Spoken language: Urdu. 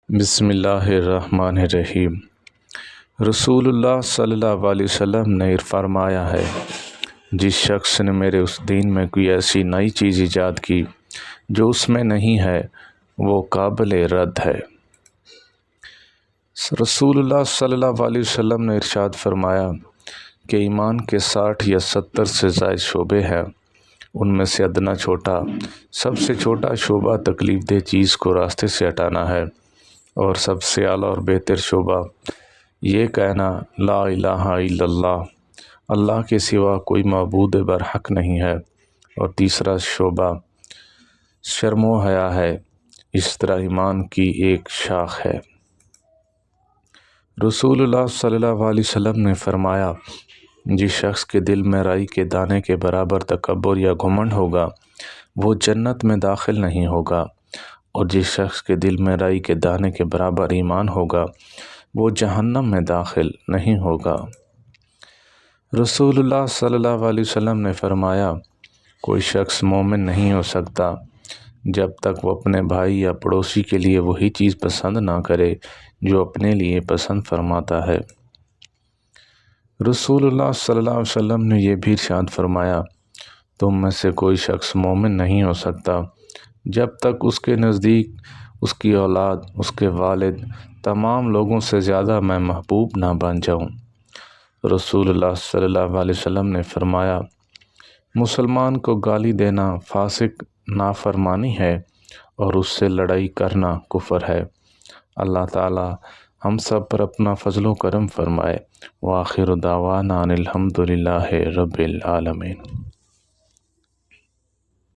بسم اللہ الرحمن الرحیم۔ رسول اللہ صلی اللہ علیہ وسلم نے فرمایا ہے، جس شخص نے میرے اس دین میں کوئی ایسی نئی چیز ایجاد کی جو اس میں نہیں ہے، وہ قابل رد ہے۔ رسول اللہ صلی اللہ علیہ وسلم نے ارشاد فرمایا کہ ایمان کے 60 یا 70 سے زائد شعبے ہیں، ان میں سے ادنا چھوٹا، سب سے چھوٹا شعبہ تکلیف دہ چیز کو راستے سے ہٹانا ہے، اور سب سے اعلیٰ اور بہتر شعبہ یہ کہنا لا الہ الا اللہ، اللہ کے سوا کوئی معبود برحق نہیں ہے، اور تیسرا شعبہ شرم و حیا ہے، اس طرح ایمان کی ایک شاخ ہے۔ رسول اللہ صلی اللہ علیہ وسلم نے فرمایا، جس شخص کے دل میں رائی کے دانے کے برابر تکبر یا گھمنڈ ہوگا وہ جنت میں داخل نہیں ہوگا، اور جس شخص کے دل میں رائی کے دانے کے برابر ایمان ہوگا وہ جہنم میں داخل نہیں ہوگا۔ رسول اللہ صلی اللہ علیہ وسلم نے فرمایا، کوئی شخص مومن نہیں ہو سکتا جب تک وہ اپنے بھائی یا پڑوسی کے لیے وہی چیز پسند نہ کرے جو اپنے لیے پسند فرماتا ہے۔ رسول اللہ صلی اللہ علیہ وسلم نے یہ بھی ارشاد فرمایا، تم میں سے کوئی شخص مومن نہیں ہو سکتا جب تک اس کے نزدیک اس کی اولاد، اس کے والد، تمام لوگوں سے زیادہ میں محبوب نہ بن جاؤں۔ رسول اللہ صلی اللہ علیہ وسلم نے فرمایا، مسلمان کو گالی دینا فاسق نافرمانی ہے، اور اس سے لڑائی کرنا کفر ہے۔ اللہ تعالی ہم سب پر اپنا فضل و کرم فرمائے۔ وآخر دعوانا ان الحمد للہ رب العالمین۔